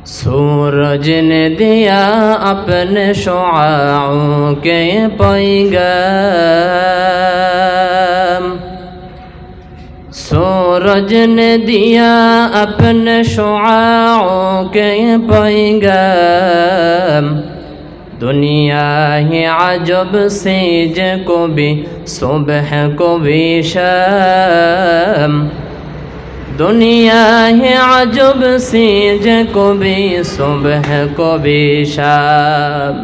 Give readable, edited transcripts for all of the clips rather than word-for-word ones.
सूरज ने दिया अपने शुआओं के पैगाम, सूरज ने दिया अपने शुआओं के पैगाम। दुनिया ही अजब सीज को भी सुबह को भी शाम, दुनिया है अजब सीज को भी सुबह को भी शाम।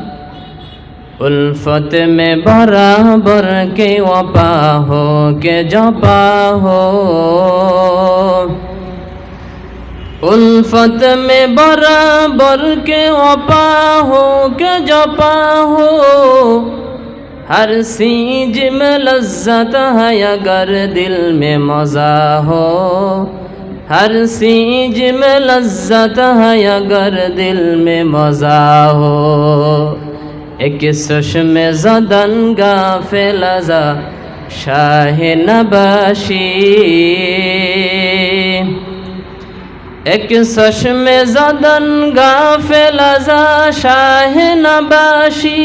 उल्फत में बराबर के वफा हो के जपा हो, उल्फत में बराबर के वफा हो के जपा हो। हर सीज में लज्जत है अगर दिल में मज़ा हो, हर सीज में लज्जत है अगर दिल में मज़ा हो। एक चश्म ज़दन गाफिल ज़ा शाह नबाशी, एक चश्म ज़दन गाफिल ज़ा शाह नबाशी।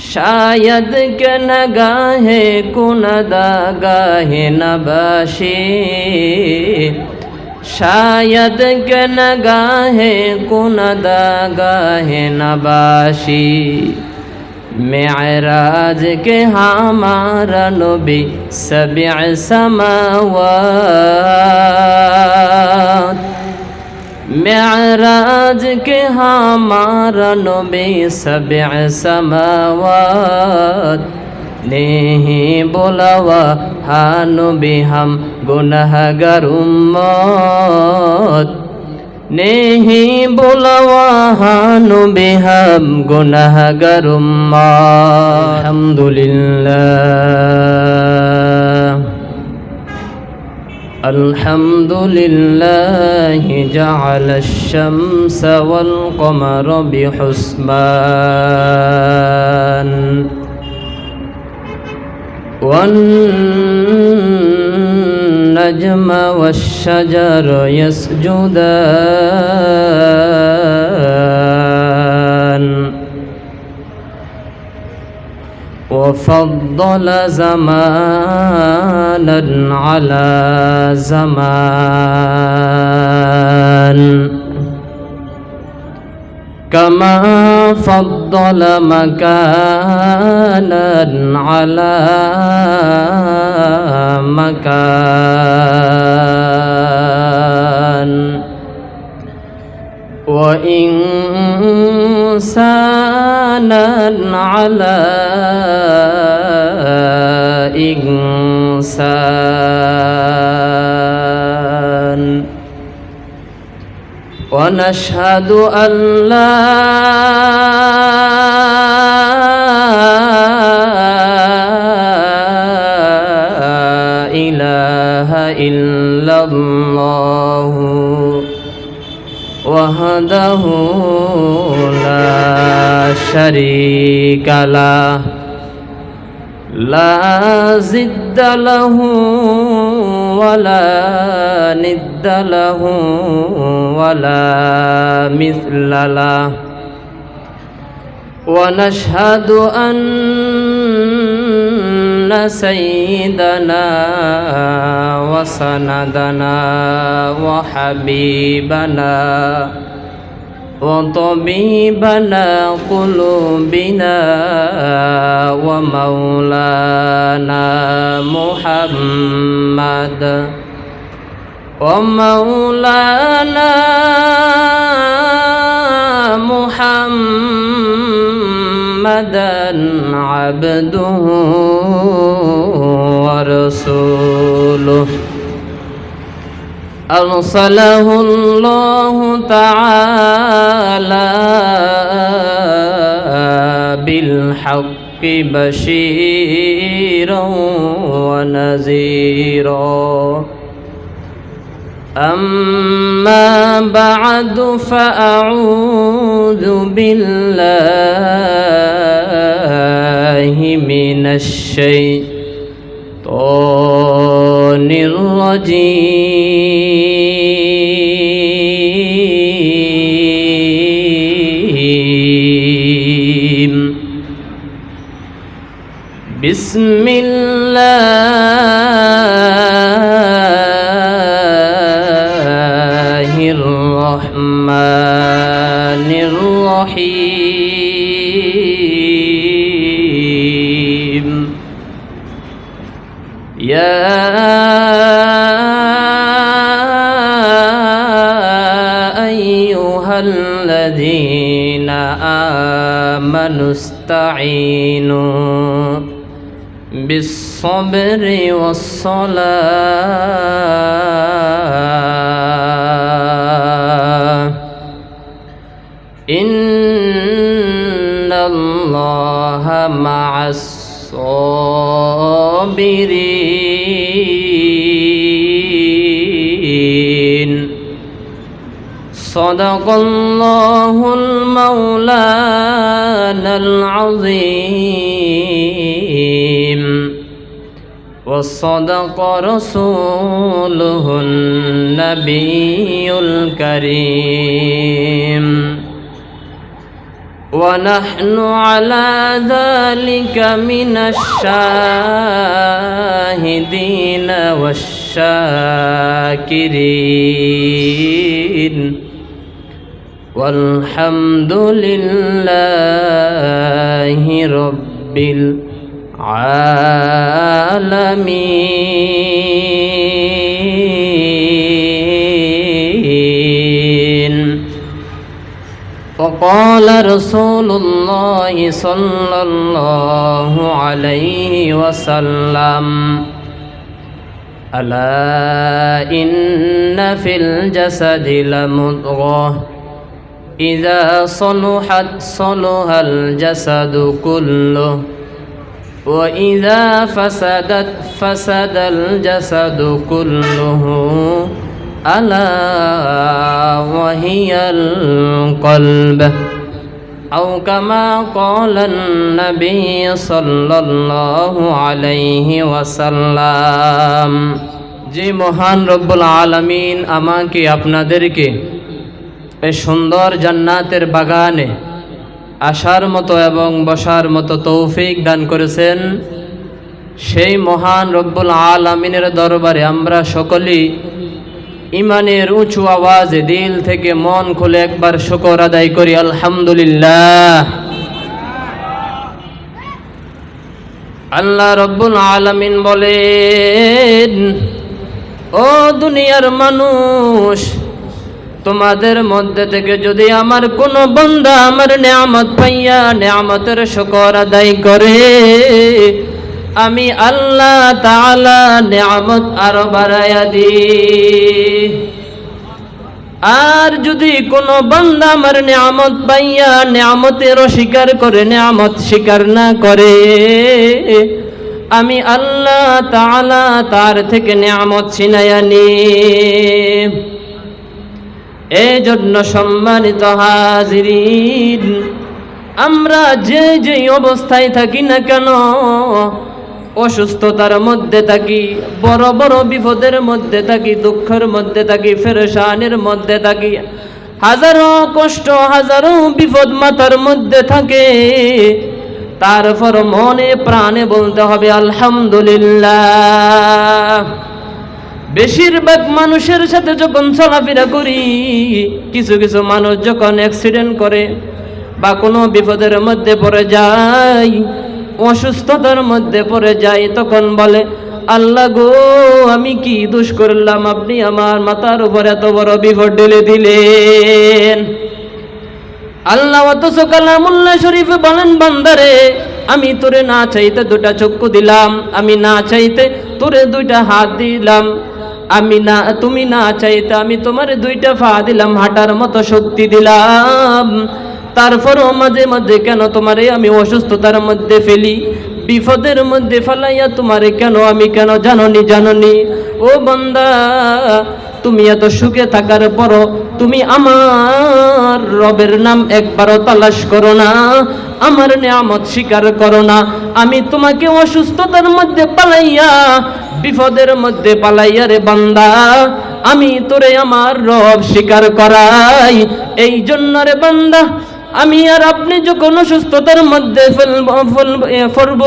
शायद के नगाहे कुनदा गाहे नबाशी, शायद के नगाहे कुनदा गाहे नबाशी। मेराज के हमारा नबी सबअ समावात, मेराज के हमारा नबी सबअ समावात। नहीं बुलावा हा नबी हम गुनहगार उम्मत, नहीं बुलावा हा नबी हम गुनहगार उम्मत। अल्हम्दुलिल्लाह अल्हम्दुलिल्लाहि जअल अश-शम्स वल क़मर बिहुस्बान, वन नज्म वश-शजर यसजुदान, वफ़द्दल ज़मानन अला ज़मान, कमा फ़द्दल मकानन अला मकान, व इंसानन अला इंसान। व नशहदु अल्ला इलाहा इल्लल्लाहु वहदहु ला शरीका लह, ला ज़िद्द लहु वला निद्द लहु वला मिस्ल लह। व नशहदु अन्न सय्यदना व सनदना व हबीबना व तबीबना क़ुलूबिना व मौलाना मुहम्मद व मौलाना मुहम्मदन अब्दुहु व रसूलुहु, अरसलहुल्लाहु तआला बिलहक्कि बशीरन व नज़ीरा। अम्मा बअदु फ़अऊज़ु बिल्लाहि मिनश शैतानिर रजीम। بسم الله الرحمن الرحيم يا أيها الذين آمنوا استعينوا بالصبر والصلاة إن الله مع الصابرين صدق الله المولانا العظيم وصدق رسوله النبي الكريم ونحن على ذلك من الشاهدين والشاكرين والحمد لله رب العالمين وقال رسول الله صلى الله عليه وسلم ألا إن في الجسد لمضغة إذا صلحت صلح الجسد كله وإذا فسدت فسد الجسد كله ألا وهي القلب أو كما قال النبي صلى الله عليه وسلم যে মহান রব্বুল আলামিন আমাকে আপনাদেরকে এই সুন্দর জান্নাতের বাগানে আসার মতো এবং বসার মতো তৌফিক দান করেছেন, সেই মহান রব্বুল আলামিনের দরবারে আমরা সকলেই ইমানের উঁচু আওয়াজে দিল থেকে মন খুলে একবার শুকর আদায় করি আলহামদুলিল্লাহ। আল্লাহ রব্বুল আলামিন বলেন, ও দুনিয়ার মানুষ, তোমাদের মধ্যে থেকে যদি আমার কোনো বান্দা আমার নেয়ামত পাইয়া নেয়ামতের শুকর আদায় করে, আমি আল্লাহ তাআলা নেয়ামত আরো বাড়াইয়া দিই। আর যদি কোনো বান্দা আমার নেয়ামত পাইয়া নেয়ামতের অস্বীকার করে, নেয়ামত স্বীকার না করে, আমি আল্লাহ তাআলা তার থেকে নেয়ামত ছিনাইয়া নিই। এই জন্য সম্মানিত হাজিরিন, আমরা যে যেই অবস্থায় থাকি না কেন, অসুস্থতার মধ্যে থাকি, বড় বড় বিপদের মধ্যে থাকি, দুঃখের মধ্যে থাকি, পেরেশানির মধ্যে থাকি, হাজারো কষ্ট হাজারো বিপদ মাথার মধ্যে থাকে, তারপর মনে প্রাণে বলতে হবে আলহামদুলিল্লাহ। বেশিরভাগ মানুষের সাথে যখন চলাফেরা করি, কিছু কিছু মানুষ যখন অ্যাক্সিডেন্ট করে বা কোনো বিপদের মধ্যে পড়ে যায়, অসুস্থতার মধ্যে পড়ে যায়, তখন বলে, আল্লাহ গো, আমি কি দোষ করলাম, আপনি আমার মাথার উপর এত বড় বিপদ ঢেলে দিলেন। আল্লাহ অথচ কালামুল্লাহ শরীফে বলেন, বান্দারে, আমি তোরে না চাইতে দুটা চক্ষু দিলাম, আমি না চাইতে তোরে দুইটা হাত দিলাম, তুমি না চাইতে আমি তোমার দুইটা পা দিলাম, হাঁটার মতো শক্তি দিলাম, তারপরও মাঝে মাঝে কেন তোমারে আমি অসুস্থতার মধ্যে ফেলি, বিপদের মধ্যে ফেলাইয়া তোমারে আমি কেন জাননি। ও বান্দা, তুমি এত সুখে থাকার পরও তুমি আমার রবের নাম একবারও তালাশ করো না, আমার নিয়ামত স্বীকার করো না। আমি তোমাকে অসুস্থতার মধ্যে পালাইয়া, বিপদের মধ্যে পালাইয়া রে বান্দা, আমি তোরে আমার রব স্বীকার করাই। এই জন্য রে বান্দা, আমি আর আপনি যখন অসুস্থতার মধ্যে পড়ব,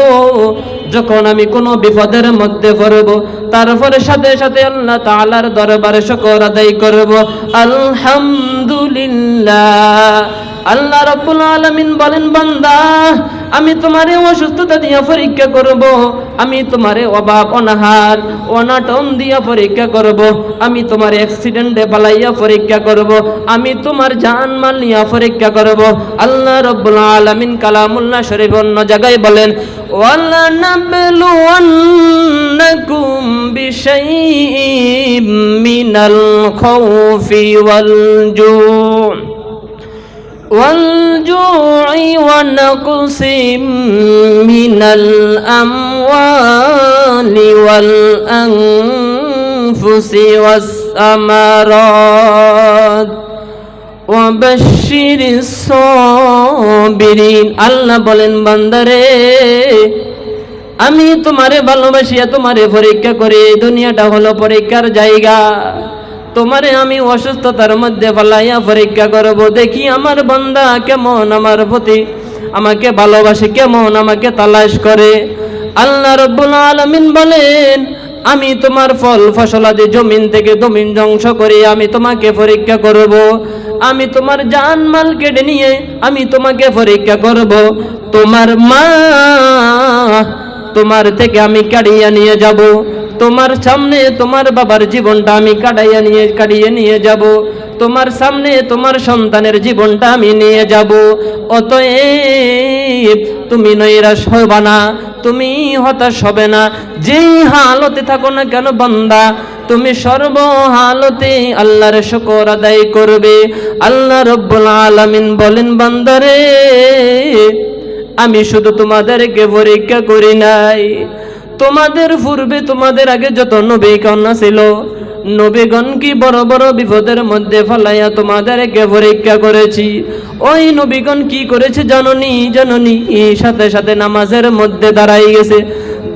যখন আমি কোনো বিপদের মধ্যে পড়ব, তারপরে সাথে সাথে আল্লাহ তাআলার দরবারে শুকর আদায় করব, আলহামদুলিল্লাহ। আল্লাহ রাব্বুল আলামিন বলেন, বান্দা আমি তোমারে অসুস্থতা দিয়া পরীক্ষা করব, আমি তোমারে অভাব অনাহার অনাটন দিয়া পরীক্ষা করব, আমি তোমার অ্যাক্সিডেন্টে পালাইয়া পরীক্ষা করব, আমি তোমার জানমাল নিয়া পরীক্ষা করব। আল্লাহ রাব্বুল আলামিন কালামুল্লাহ শরীফ অন্য জায়গায় বলেন, ওয়ালা নাবলুওয়ান্নাকুম বিশাইইম মিনাল খাউফি ওয়াল والجوع ونقص من الأموال والأنفس والثمرات وبشر الصابرين। আল্লাহ বলেন, বান্দারে আমি তোমারে ভালোবাসিয়া তোমারে পরীক্ষা করে, এই দুনিয়াটা হলো পরীক্ষার জায়গা। তোমারে আমি অসুস্থতার মধ্যে ফেলাইয়া পরীক্ষা করব, দেখি আমার বান্দা কেমন আমার প্রতি আমাকে ভালোবাসে, কেমন আমাকে তালাশ করে। আল্লাহ রাব্বুল আলামিন বলেন, আমি তোমার ফল ফসলাদি জমিন থেকে জমিন ধ্বংস করে আমি তোমাকে পরীক্ষা করব, আমি তোমার জানমাল কেড়ে নিয়ে আমি তোমাকে পরীক্ষা করব, তোমার মা তোমার থেকে আমি কাড়িয়ে নিয়ে যাব, তোমার সামনে তোমার বাবার জীবনটা আমি কাটিয়ে নিয়ে যাব, তোমার সামনে তোমার সন্তানের জীবনটা আমি নিয়ে যাব। অতএব তুমি নৈরাশ হবে না, তুমি হতাশ হবে না। যেই হালতে থাকো না কেন বান্দা, তুমি সর্বহালতে আল্লাহর শুকর আদায় করবে। আল্লাহ রাব্বুল আলামিন বলেন, বান্দারে আমি শুধু তোমাদেরকে পরীক্ষা করি নাই, তোমাদের পূর্বে তোমাদের আগে যত নবীগণ ছিল, নবীগণ কি বড় বড় বিপদের মধ্যে ফেলাইয়া তোমাদেরকে পরীক্ষা করেছি। ওই নবীগণ কি করেছে জাননি? সাথে সাথে নামাজের মধ্যে দাঁড়াই গেছে,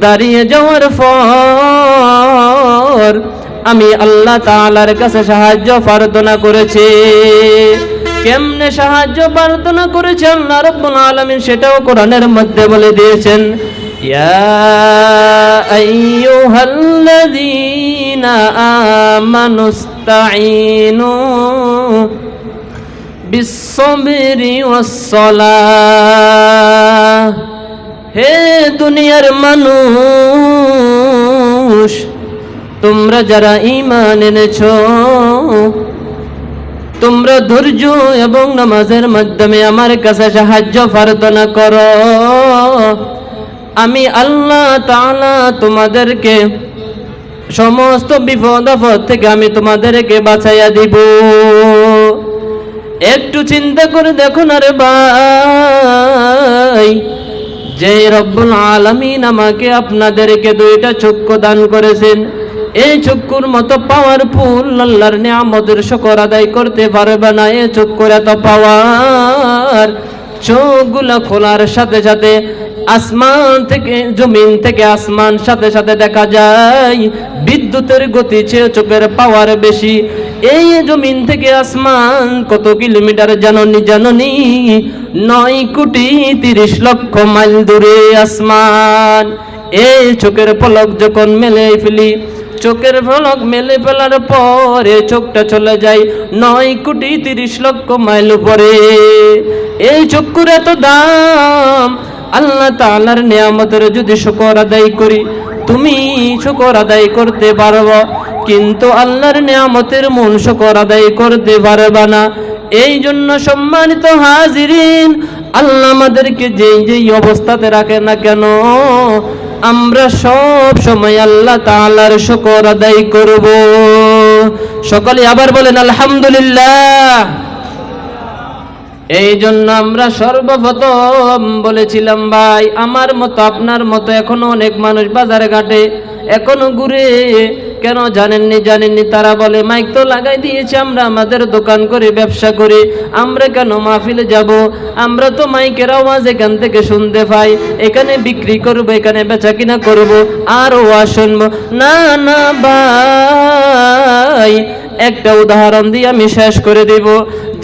দাঁড়িয়ে যাওয়ার পর আমি আল্লাহ তাআলার কাছে সাহায্য প্রার্থনা করেছে। কেমনে সাহায্য প্রার্থনা করেছে আল্লাহ রাব্বুল আলামিন সেটাও কোরআনের মধ্যে বলে দিয়েছেন, ইয়া আইয়ুহাল্লাযীনা আমানুস্তাঈনু বিস-সাবরি ওয়াস-সালাহ। হে দুনিয়ার মানুষ, তোমরা যারা ঈমান এনেছো, তোমরা ধৈর্য এবং নামাজের মাধ্যমে আমার কাছে সাহায্য প্রার্থনা করো। আমি আল্লাহ তাআলা তোমাদেরকে সমস্ত বিপদ আপদ থেকে আমি তোমাদেরকে বাঁচাইয়া দিব। একটু চিন্তা করে দেখুন আরে ভাই, যে রব্বুল আলামিন আমাকে আপনাদেরকে দুইটা চক্ষু দান করেছেন, এই চক্ষুর মতো পাওয়ারফুল আল্লাহর নিয়ামতের শুকর আদায় করতে পারবে না। এই চক্ষুর এত পাওয়ার, চোখগুলো খোলার সাথে সাথে আসমান থেকে জমিন থেকে আসমান সাথে সাথে দেখা যায়, বিদ্যুতের গতি চেয়ে চোখের পাওয়ার বেশি। এই জমিন থেকে আসমান কত কিলোমিটার জাননি? 9,30,00,000 মাইল দূরে আসমান। এই চোখের পলক যখন মেলে ফেলি, চোখের পলক মেলে ফেলার পরে চোখটা চলে যায় 9,30,00,000 মাইল উপরে। এই চক্ষুর এত দাম। আল্লাহ তাআলার নিয়ামতের যদি শুকর আদায় করি, তুমি শুকর আদায় করতে পারবো, কিন্তু আল্লাহর নিয়ামতের মূল শুকর আদায় করতে পারবা না। এই জন্য সম্মানিত হাজিরিন, আল্লাহ আমাদেরকে যেই অবস্থাতে রাখে না কেন, আমরা সব সময় আল্লাহ তাআলার শুকর আদায় করব। সকলে আবার বলেন আলহামদুলিল্লাহ। এই জন্য আমরা সর্বপ্রথম বলেছিলাম, ভাই আমার মতো আপনার মতো এখনো অনেক মানুষ বাজারে ঘাটে এখনো ঘুরে। কেন জানেননি? তারা বলে মাইক তো লাগাই দিয়েছে, আমরা আমাদের দোকান করে ব্যবসা করি, আমরা কেন মাহফিলে যাব? আমরা তো মাইকের আওয়াজ এখান থেকে শুনতে পাই, এখানে বিক্রি করব, এখানে বেচা কিনা করব, আর ওয়াজ শুনবো না। না ভাই, একটা উদাহরণ দিয়ে আমি শেষ করে দিব।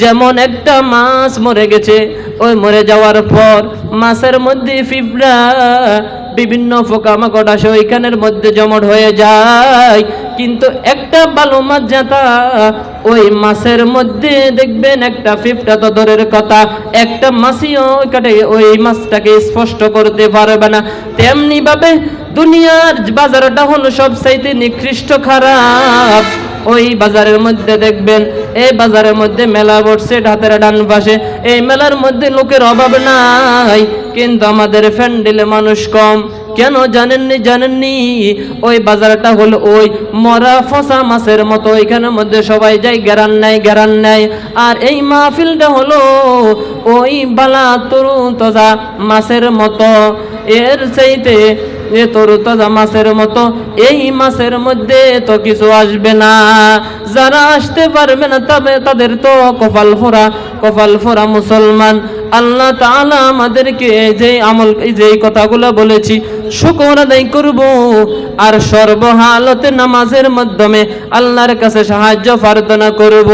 যেমন একটা মাছ মরে গেছে, ওই মরে যাওয়ার পর মাছের মধ্যে পিঁপড়া বিভিন্ন পোকামাকড় আসে ওইখানের মধ্যে জমট হয়ে যায়, কিন্তু একটা ভালো মাছ যেটা ওই মাছের মধ্যে দেখবেন একটা ফিফটা তো দূরের কথা, একটা মাছিও ওই মাছটাকে স্পষ্ট করতে পারবে না। তেমনি ভাবে দুনিয়ার বাজারটা হলো সবচাইতে নিকৃষ্ট খারাপ। ওই বাজারের মধ্যে দেখবেন, এই বাজারের মধ্যে মেলা বসছে হাতের ডান পাশে, এই মেলার মধ্যে লোকের অভাব নাই, কিন্তু আমাদের প্যান্ডেলে মানুষ কম। কেন জানেননি? ওই বাজারটা হলো ওই মরা ফসা মাছের মতো, ওইখানের মধ্যে সবাই যায় গেরান নেয়। আর এই মাহফিলটা হলো ওই বালা তরু তাজা মাছের মতো, এর চাইতে এ তরু তাজা মাছের মতো এই মাছের মধ্যে তো কিছু আসবে না। যারা আসতে পারবে না তবে তাদের তো কপাল ফোরা মুসলমান। আল্লাহ তাআলা আমাদেরকে যে আমল যে কথাগুলো বলেছি শুকর আদায় করব, আর সর্বহালতে নামাজের মাধ্যমে আল্লাহর কাছে সাহায্য প্রার্থনা করব।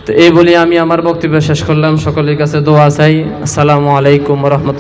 তো এই বলে আমি আমার বক্তব্য শেষ করলাম। সকলের কাছে দোয়া চাই। আসসালামু আলাইকুম ওয়া রাহমাতুল্লাহ।